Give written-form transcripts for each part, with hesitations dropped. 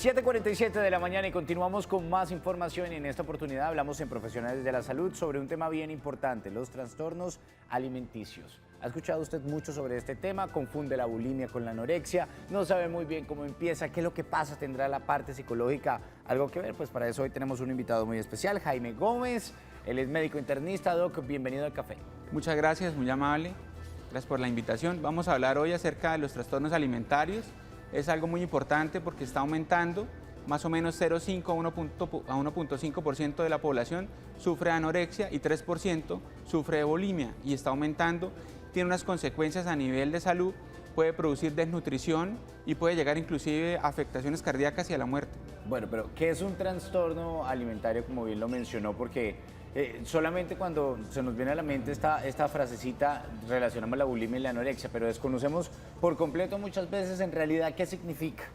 7:47 de la mañana y continuamos con más información y en esta oportunidad hablamos en Profesionales de la Salud sobre un tema bien importante, los trastornos alimenticios. ¿Ha escuchado usted mucho sobre este tema? Confunde la bulimia con la anorexia, no sabe muy bien cómo empieza, qué es lo que pasa, tendrá la parte psicológica algo que ver. Pues para eso hoy tenemos un invitado muy especial, Jaime Gómez, él es médico internista. Doc, bienvenido al café. Muchas gracias, muy amable, gracias por la invitación. Vamos a hablar hoy acerca de los trastornos alimentarios. Es algo muy importante porque está aumentando, más o menos 0,5 a 1,5% de la población sufre de anorexia y 3% sufre de bulimia y está aumentando. Tiene unas consecuencias a nivel de salud, puede producir desnutrición y puede llegar inclusive a afectaciones cardíacas y a la muerte. Bueno, pero ¿qué es un trastorno alimentario, como bien lo mencionó? Porque solamente cuando se nos viene a la mente esta frasecita relacionamos la bulimia y la anorexia, pero desconocemos por completo muchas veces en realidad qué significa.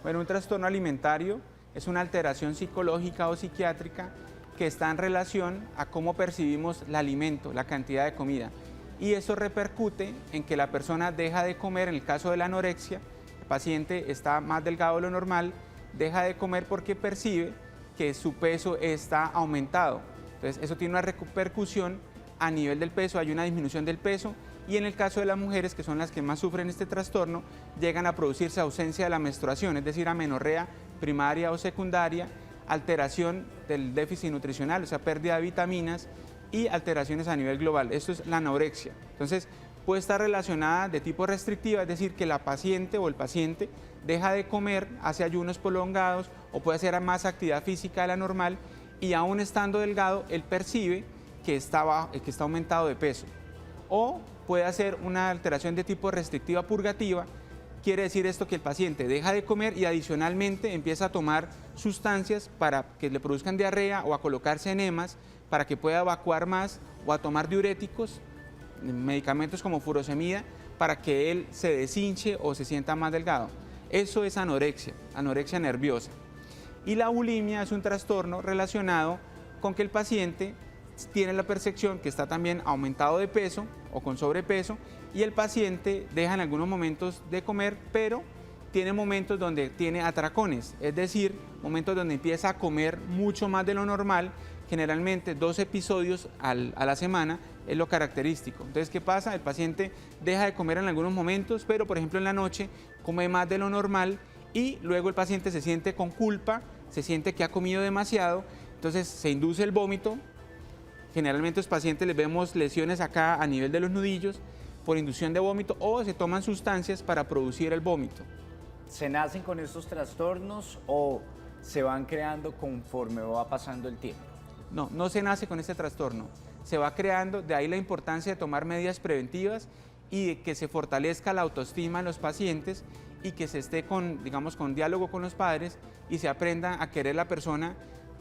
Bueno, un trastorno alimentario es una alteración psicológica o psiquiátrica que está en relación a cómo percibimos el alimento, la cantidad de comida. Y eso repercute en que la persona deja de comer. En el caso de la anorexia, el paciente está más delgado de lo normal, deja de comer porque percibe que su peso está aumentado. Entonces, eso tiene una repercusión a nivel del peso, hay una disminución del peso y en el caso de las mujeres, que son las que más sufren este trastorno, llegan a producirse ausencia de la menstruación, es decir, amenorrea primaria o secundaria, alteración del déficit nutricional, o sea, pérdida de vitaminas y alteraciones a nivel global. Esto es la anorexia. Entonces, puede estar relacionada de tipo restrictiva, es decir, que la paciente o el paciente deja de comer, hace ayunos prolongados o puede hacer más actividad física de la normal y aún estando delgado, él percibe que está aumentado de peso. O puede hacer una alteración de tipo restrictiva purgativa, quiere decir esto que el paciente deja de comer y adicionalmente empieza a tomar sustancias para que le produzcan diarrea o a colocarse enemas para que pueda evacuar más o a tomar diuréticos, medicamentos como furosemida, para que él se deshinche o se sienta más delgado. Eso es anorexia, anorexia nerviosa. Y la bulimia es un trastorno relacionado con que el paciente tiene la percepción que está también aumentado de peso o con sobrepeso y el paciente deja en algunos momentos de comer, pero tiene momentos donde tiene atracones, es decir, momentos donde empieza a comer mucho más de lo normal, generalmente 2 episodios a la semana es lo característico. Entonces, ¿qué pasa? El paciente deja de comer en algunos momentos, pero por ejemplo en la noche come más de lo normal y luego el paciente se siente con culpa, se siente que ha comido demasiado, entonces se induce el vómito. Generalmente a los pacientes les vemos lesiones acá a nivel de los nudillos por inducción de vómito o se toman sustancias para producir el vómito. ¿Se nacen con estos trastornos o se van creando conforme va pasando el tiempo? No, no se nace con este trastorno, se va creando, de ahí la importancia de tomar medidas preventivas y de que se fortalezca la autoestima en los pacientes y que se esté con diálogo con los padres y se aprenda a querer la persona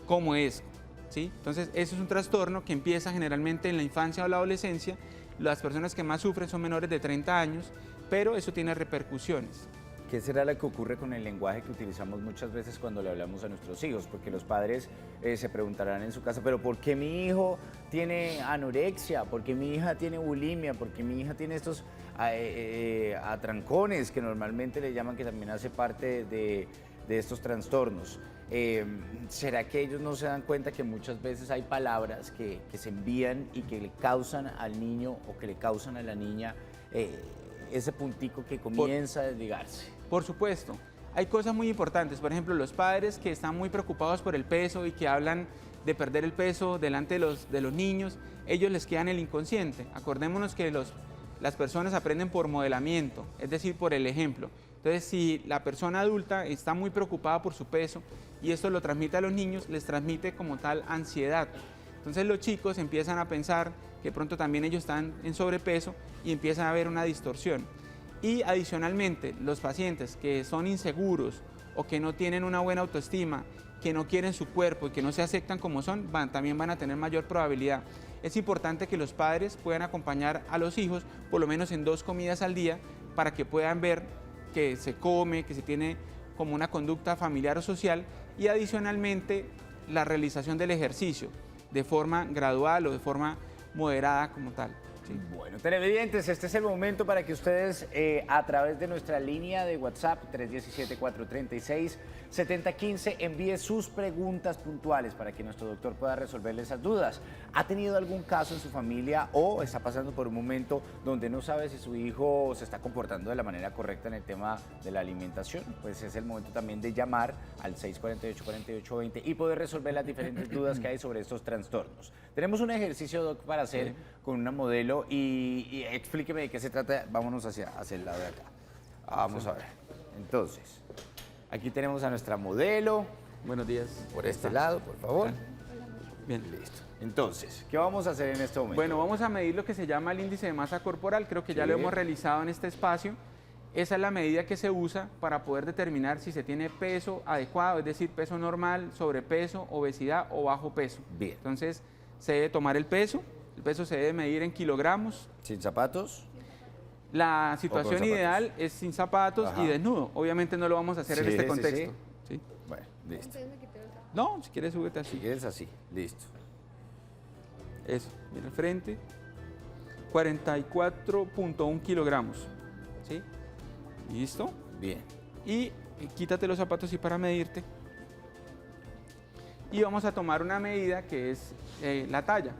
como es, ¿sí? Entonces, eso es un trastorno que empieza generalmente en la infancia o la adolescencia. Las personas que más sufren son menores de 30 años, pero eso tiene repercusiones. ¿Qué será lo que ocurre con el lenguaje que utilizamos muchas veces cuando le hablamos a nuestros hijos? Porque los padres se preguntarán en su casa, ¿pero por qué mi hijo tiene anorexia? ¿Por qué mi hija tiene bulimia? ¿Por qué mi hija tiene estos atrancones que normalmente le llaman, que también hace parte de estos trastornos? ¿Será que ellos no se dan cuenta que muchas veces hay palabras que se envían y que le causan al niño o que le causan a la niña ese puntico que comienza a desligarse? Por supuesto, hay cosas muy importantes. Por ejemplo, los padres que están muy preocupados por el peso y que hablan de perder el peso delante de los niños, ellos les quedan el inconsciente. Acordémonos que las personas aprenden por modelamiento, es decir, por el ejemplo. Entonces, si la persona adulta está muy preocupada por su peso y esto lo transmite a los niños, les transmite como tal ansiedad. Entonces los chicos empiezan a pensar que pronto también ellos están en sobrepeso y empiezan a haber una distorsión. Y adicionalmente, los pacientes que son inseguros o que no tienen una buena autoestima, que no quieren su cuerpo y que no se aceptan como son, también van a tener mayor probabilidad. Es importante que los padres puedan acompañar a los hijos por lo menos en 2 comidas al día para que puedan ver que se come, que se tiene como una conducta familiar o social y adicionalmente la realización del ejercicio de forma gradual o de forma moderada como tal. ¿sí? Bueno, televidentes, este es el momento para que ustedes a través de nuestra línea de WhatsApp 317-436-7015 envíe sus preguntas puntuales para que nuestro doctor pueda resolverle esas dudas. ¿Ha tenido algún caso en su familia o está pasando por un momento donde no sabe si su hijo se está comportando de la manera correcta en el tema de la alimentación? Pues es el momento también de llamar al 648-4820 y poder resolver las diferentes dudas que hay sobre estos trastornos. Tenemos un ejercicio, Doc, para hacer con una modelo y explíqueme de qué se trata. Vámonos hacia el lado de acá. Vamos a ver. Entonces, aquí tenemos a nuestra modelo. Buenos días. Por este lado, por favor. Bien. Listo. Entonces, ¿qué vamos a hacer en este momento? Bueno, vamos a medir lo que se llama el índice de masa corporal. Creo que ya lo hemos realizado en este espacio. Esa es la medida que se usa para poder determinar si se tiene peso adecuado, es decir, peso normal, sobrepeso, obesidad o bajo peso. Bien. Entonces, se debe tomar el peso se debe medir en kilogramos. ¿Sin zapatos? La situación ideal es sin zapatos y desnudo. Obviamente no lo vamos a hacer en este contexto. ¿Sí? Bueno, listo. No, si quieres súbete así. Si quieres así, listo. Eso, mira el frente. 44.1 kilogramos. ¿Sí? ¿Listo? Bien. Y quítate los zapatos y para medirte. Y vamos a tomar una medida que es la talla.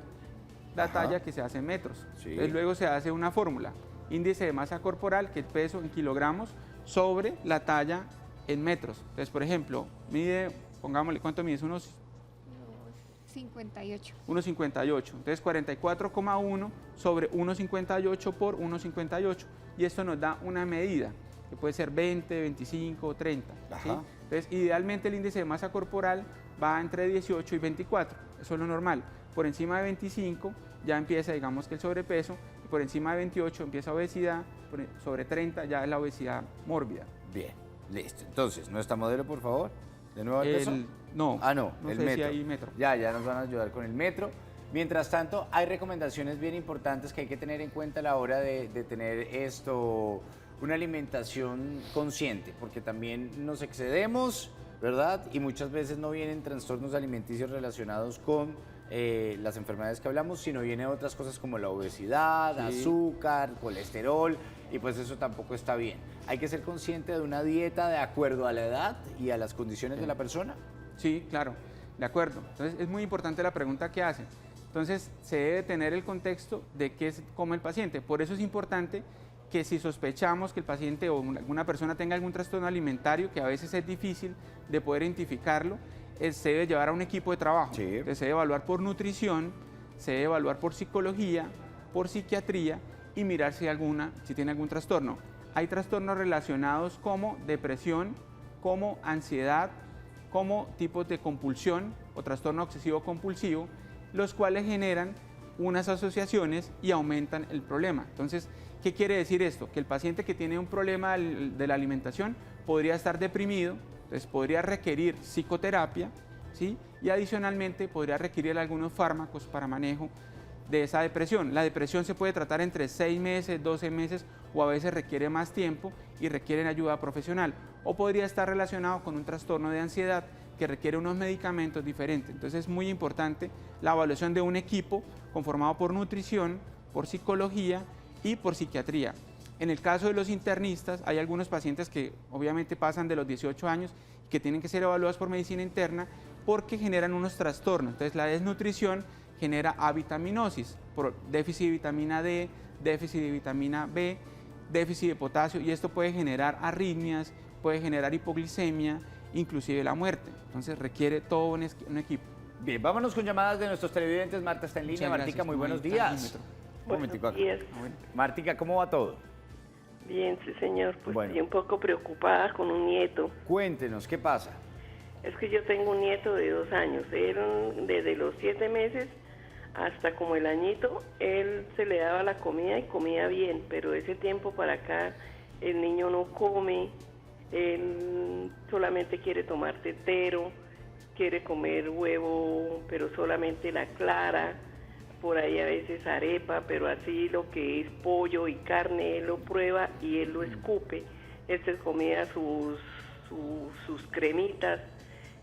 La talla que se hace en metros. Sí. Entonces, luego se hace una fórmula. Índice de masa corporal, que es peso en kilogramos, sobre la talla en metros. Entonces, por ejemplo, mide, pongámosle, ¿cuánto mides? Unos 58. 1,58. Entonces 44,1 sobre 1,58 por 1,58. Y esto nos da una medida, que puede ser 20, 25, 30. ¿sí? Entonces, idealmente el índice de masa corporal va entre 18 y 24. Eso es lo normal. Por encima de 25 ya empieza, digamos que el sobrepeso. Y por encima de 28 empieza obesidad. Sobre 30 ya es la obesidad mórbida. Bien, listo. Entonces, nuestra modelo, por favor. ¿De nuevo el peso? No. Ah, no, no el sé metro. si hay metro. Ya nos van a ayudar con el metro. Mientras tanto, hay recomendaciones bien importantes que hay que tener en cuenta a la hora de tener una alimentación consciente, porque también nos excedemos, ¿verdad? Y muchas veces no vienen trastornos alimenticios relacionados con las enfermedades que hablamos, sino vienen otras cosas como la obesidad, azúcar, colesterol, y pues eso tampoco está bien. Hay que ser consciente de una dieta de acuerdo a la edad y a las condiciones de la persona. Sí, claro, de acuerdo. Entonces es muy importante la pregunta que hacen. Entonces se debe tener el contexto de qué come el paciente. Por eso es importante que si sospechamos que el paciente o alguna persona tenga algún trastorno alimentario, que a veces es difícil de poder identificarlo, se debe llevar a un equipo de trabajo. Sí. Entonces se debe evaluar por nutrición, se debe evaluar por psicología, por psiquiatría y mirar si tiene algún trastorno. Hay trastornos relacionados como depresión, como ansiedad, como tipos de compulsión o trastorno obsesivo compulsivo, los cuales generan unas asociaciones y aumentan el problema. Entonces, ¿qué quiere decir esto? Que el paciente que tiene un problema de la alimentación podría estar deprimido, entonces podría requerir psicoterapia, ¿sí? Y adicionalmente podría requerir algunos fármacos para manejo de esa depresión. La depresión se puede tratar entre 6 meses, 12 meses o a veces requiere más tiempo y requieren ayuda profesional. O podría estar relacionado con un trastorno de ansiedad que requiere unos medicamentos diferentes. Entonces es muy importante la evaluación de un equipo conformado por nutrición, por psicología y por psiquiatría. En el caso de los internistas, hay algunos pacientes que obviamente pasan de los 18 años y que tienen que ser evaluados por medicina interna porque generan unos trastornos. Entonces la desnutrición genera avitaminosis por déficit de vitamina D, déficit de vitamina B, déficit de potasio, y esto puede generar arritmias, puede generar hipoglicemia, inclusive la muerte. Entonces requiere todo un equipo. Bien, vámonos con llamadas de nuestros televidentes. Marta está en línea. Martica, muy buenos días. Buenos días. Martica, ¿cómo va todo? Bien, sí, señor. Pues bueno, estoy un poco preocupada con un nieto. Cuéntenos, ¿qué pasa? Es que yo tengo un nieto de 2 años. Desde los 7 meses hasta como el añito, él se le daba la comida y comía bien, pero ese tiempo para acá el niño no come, él solamente quiere tomar tetero, quiere comer huevo, pero solamente la clara, por ahí a veces arepa, pero así lo que es pollo y carne, él lo prueba y él lo escupe. Él se comía sus cremitas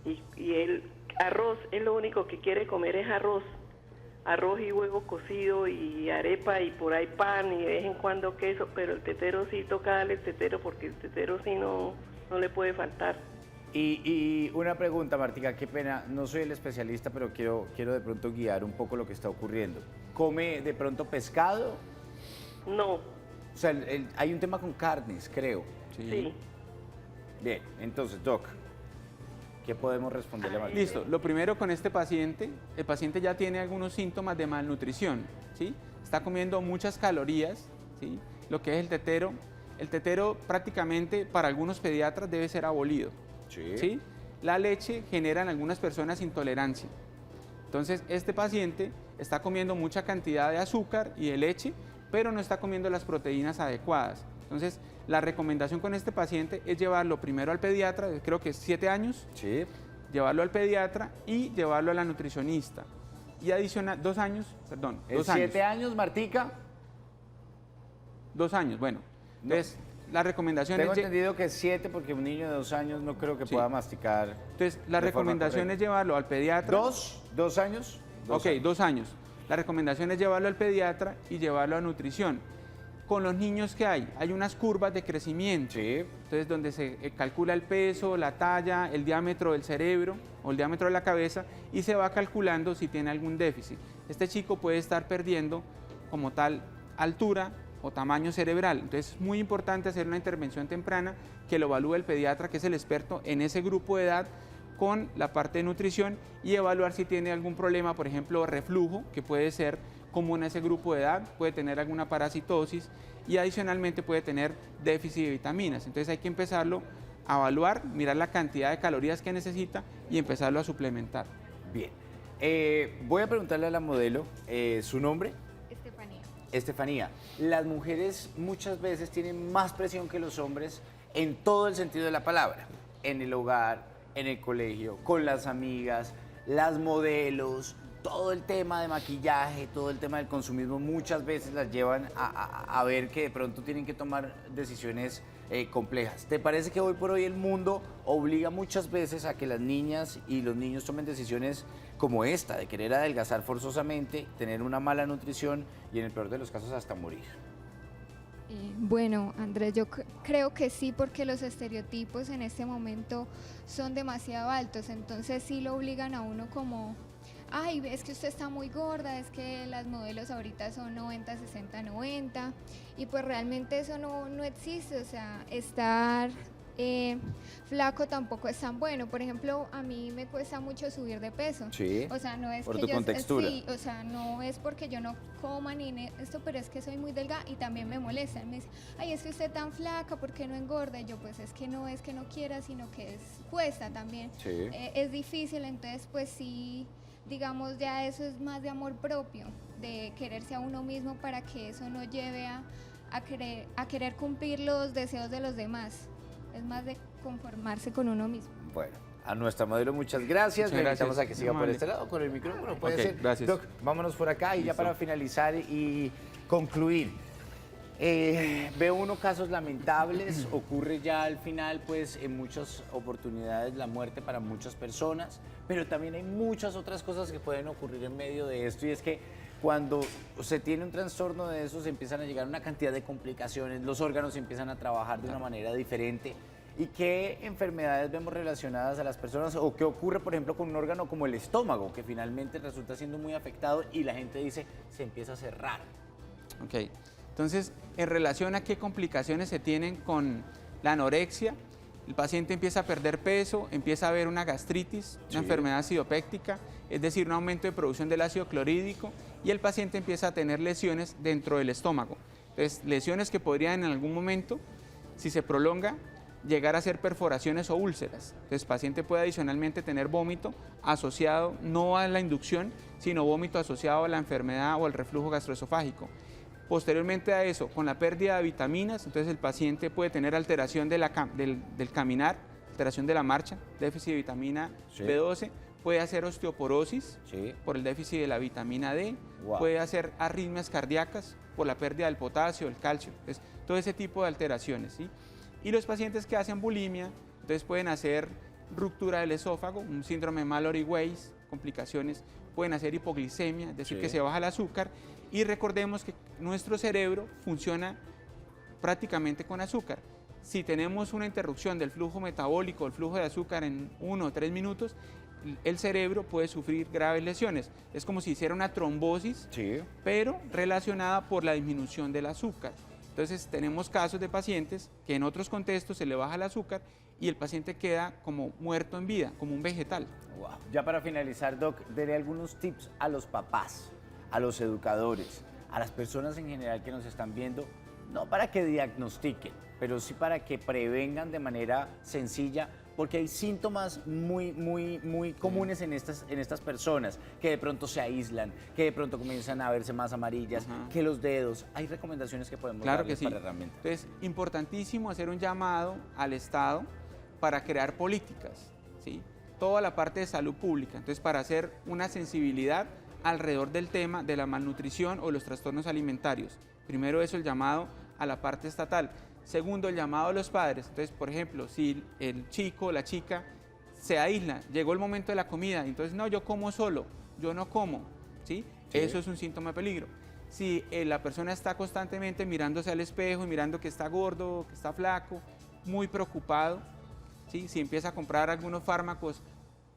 y él arroz, él lo único que quiere comer es arroz. arroz y huevo cocido y arepa y por ahí pan y de vez en cuando queso, pero el tetero sí toca darle el tetero porque el tetero sí no le puede faltar. Y una pregunta, Martica, qué pena, no soy el especialista, pero quiero de pronto guiar un poco lo que está ocurriendo. ¿Come de pronto pescado? No, O sea, hay un tema con carnes, creo. sí. Bien, entonces, Doc, ¿qué podemos responderle a Martica? Listo, lo primero con este paciente, el paciente ya tiene algunos síntomas de malnutrición, ¿sí? Está comiendo muchas calorías, ¿sí? Lo que es el tetero prácticamente para algunos pediatras debe ser abolido, ¿sí? La leche genera en algunas personas intolerancia. Entonces, este paciente está comiendo mucha cantidad de azúcar y de leche, pero no está comiendo las proteínas adecuadas. Entonces, la recomendación con este paciente es llevarlo primero al pediatra, creo que es 7 años, Sí. llevarlo al pediatra y llevarlo a la nutricionista. Y adicional, 2 años, perdón, ¿En 2 años. 7 años, Martica? 2 años, bueno. Entonces, la recomendación Tengo es... entendido que 7 porque un niño de 2 años no creo que Sí. pueda masticar. Entonces, la de forma recomendación correcta. es llevarlo al pediatra. ¿2 años? Ok, 2 años. La recomendación es llevarlo al pediatra y llevarlo a nutrición. Con los niños que hay unas curvas de crecimiento. Sí. Entonces, donde se calcula el peso, la talla, el diámetro del cerebro o el diámetro de la cabeza y se va calculando si tiene algún déficit. Este chico puede estar perdiendo como tal altura o tamaño cerebral. Entonces, es muy importante hacer una intervención temprana que lo evalúe el pediatra, que es el experto en ese grupo de edad, con la parte de nutrición y evaluar si tiene algún problema, por ejemplo, reflujo, que puede ser común a ese grupo de edad, puede tener alguna parasitosis y adicionalmente puede tener déficit de vitaminas. Entonces hay que empezarlo a evaluar, mirar la cantidad de calorías que necesita y empezarlo a suplementar. Bien. Voy a preguntarle a la modelo su nombre. Estefanía. Estefanía, las mujeres muchas veces tienen más presión que los hombres en todo el sentido de la palabra, en el hogar, en el colegio, con las amigas, las modelos, todo el tema de maquillaje, todo el tema del consumismo, muchas veces las llevan a ver que de pronto tienen que tomar decisiones complejas. ¿Te parece que hoy por hoy el mundo obliga muchas veces a que las niñas y los niños tomen decisiones como esta, de querer adelgazar forzosamente, tener una mala nutrición y en el peor de los casos hasta morir? Bueno, Andrés, yo creo que sí, porque los estereotipos en este momento son demasiado altos, entonces sí lo obligan a uno como, ay, es que usted está muy gorda, es que las modelos ahorita son 90, 60, 90, y pues realmente eso no existe, o sea, estar flaco tampoco es tan bueno. Por ejemplo, a mí me cuesta mucho subir de peso. Sí, O sea, no es por que tu yo contextura. sí, o sea, no es porque yo no coma ni esto, pero es que soy muy delgada y también me molesta. Me dice, ay, es que usted tan flaca, ¿por qué no engorda? Y yo, pues es que no quiera, sino que cuesta también. Sí. Es difícil, entonces pues sí, digamos, ya eso es más de amor propio, de quererse a uno mismo para que eso no lleve a querer cumplir los deseos de los demás. Es más de conformarse con uno mismo. Bueno, a nuestra modelo muchas gracias. Muchas Le invitamos gracias. a que siga Muy por amable. este lado con el micrófono. Puede Ok, ser. gracias. Doc, vámonos por acá y ya Listo. para finalizar y concluir. Veo unos casos lamentables, ocurre ya al final, pues en muchas oportunidades la muerte para muchas personas, pero también hay muchas otras cosas que pueden ocurrir en medio de esto y es que cuando se tiene un trastorno de esos empiezan a llegar una cantidad de complicaciones, los órganos empiezan a trabajar de una manera diferente. ¿Y qué enfermedades vemos relacionadas a las personas o qué ocurre, por ejemplo, con un órgano como el estómago, que finalmente resulta siendo muy afectado y la gente dice se empieza a cerrar? Ok, entonces, en relación a qué complicaciones se tienen con la anorexia, el paciente empieza a perder peso, empieza a haber una gastritis, Sí. una enfermedad acidopéctica, es decir, un aumento de producción del ácido clorhídrico y el paciente empieza a tener lesiones dentro del estómago. Entonces, lesiones que podrían en algún momento, si se prolonga, llegar a ser perforaciones o úlceras. Entonces, el paciente puede adicionalmente tener vómito asociado no a la inducción, sino vómito asociado a la enfermedad o al reflujo gastroesofágico. Posteriormente a eso, con la pérdida de vitaminas, entonces el paciente puede tener alteración del caminar, alteración de la marcha, déficit de vitamina Sí. B12, puede hacer osteoporosis Sí. por el déficit de la vitamina D, Wow. puede hacer arritmias cardíacas por la pérdida del potasio, el calcio, entonces, todo ese tipo de alteraciones, ¿sí? Y los pacientes que hacen bulimia, entonces pueden hacer ruptura del esófago, un síndrome Mallory-Weiss, complicaciones, pueden hacer hipoglicemia, es decir, Sí. que se baja el azúcar, y recordemos que nuestro cerebro funciona prácticamente con azúcar. Si tenemos una interrupción del flujo metabólico, el flujo de azúcar en 1 o 3 minutos, el cerebro puede sufrir graves lesiones. Es como si hiciera una trombosis, Sí. pero relacionada por la disminución del azúcar. Entonces tenemos casos de pacientes que en otros contextos se le baja el azúcar y el paciente queda como muerto en vida, como un vegetal. Wow. Ya para finalizar, Doc, daré algunos tips a los papás, a los educadores, a las personas en general que nos están viendo, no para que diagnostiquen, pero sí para que prevengan de manera sencilla, porque hay síntomas muy comunes en estas personas, que de pronto se aíslan, que de pronto comienzan a verse más amarillas, Ajá. que los dedos. Hay recomendaciones que podemos Claro que darles sí. para herramientas. Entonces, importantísimo hacer un llamado al Estado para crear políticas, ¿sí? Toda la parte de salud pública. Entonces, para hacer una sensibilidad alrededor del tema de la malnutrición o los trastornos alimentarios. Primero eso, el llamado a la parte estatal. Segundo, el llamado a los padres. Entonces, por ejemplo, si el chico o la chica se aísla, llegó el momento de la comida, entonces, no, yo como solo, yo no como, ¿sí? Sí. Eso es un síntoma de peligro. Si la persona está constantemente mirándose al espejo y mirando que está gordo, que está flaco, muy preocupado, ¿sí? Si empieza a comprar algunos fármacos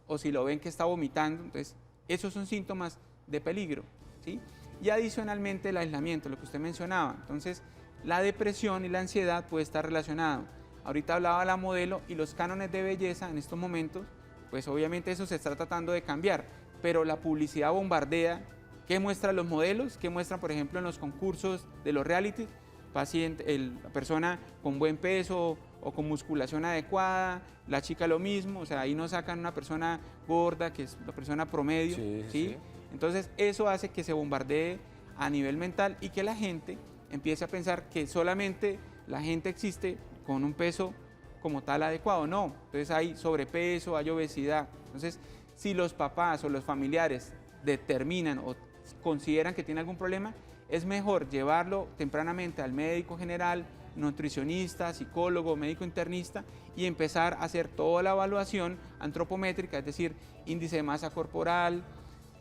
o si lo ven que está vomitando, entonces, esos son síntomas de peligro, ¿sí? Y adicionalmente el aislamiento, lo que usted mencionaba. Entonces, la depresión y la ansiedad puede estar relacionado. Ahorita hablaba la modelo y los cánones de belleza en estos momentos, pues obviamente eso se está tratando de cambiar, pero la publicidad bombardea. ¿Qué muestran los modelos? ¿Qué muestran, por ejemplo, en los concursos de los reality? La persona con buen peso o con musculación adecuada, la chica lo mismo, o sea, ahí no sacan una persona gorda, que es la persona promedio, Sí, ¿sí? sí. Entonces, eso hace que se bombardee a nivel mental y que la gente empiece a pensar que solamente la gente existe con un peso como tal adecuado. No, entonces hay sobrepeso, hay obesidad. Entonces, si los papás o los familiares determinan o consideran que tiene algún problema, es mejor llevarlo tempranamente al médico general, nutricionista, psicólogo, médico internista y empezar a hacer toda la evaluación antropométrica, es decir, índice de masa corporal,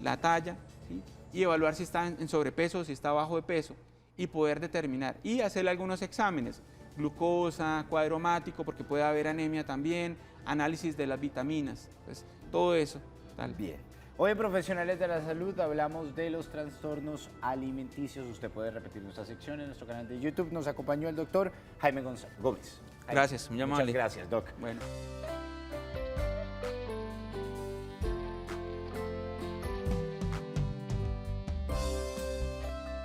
la talla, ¿sí? Y evaluar si está en sobrepeso, si está bajo de peso y poder determinar y hacerle algunos exámenes, glucosa, cuadro hemático, porque puede haber anemia también, análisis de las vitaminas, entonces todo eso. Tal. Bien. Hoy en Profesionales de la Salud hablamos de los trastornos alimenticios. Usted puede repetir nuestra sección en nuestro canal de YouTube. Nos acompañó el doctor Jaime Gómez. Gracias, muy amable. Muchas gracias, Doc. Bueno.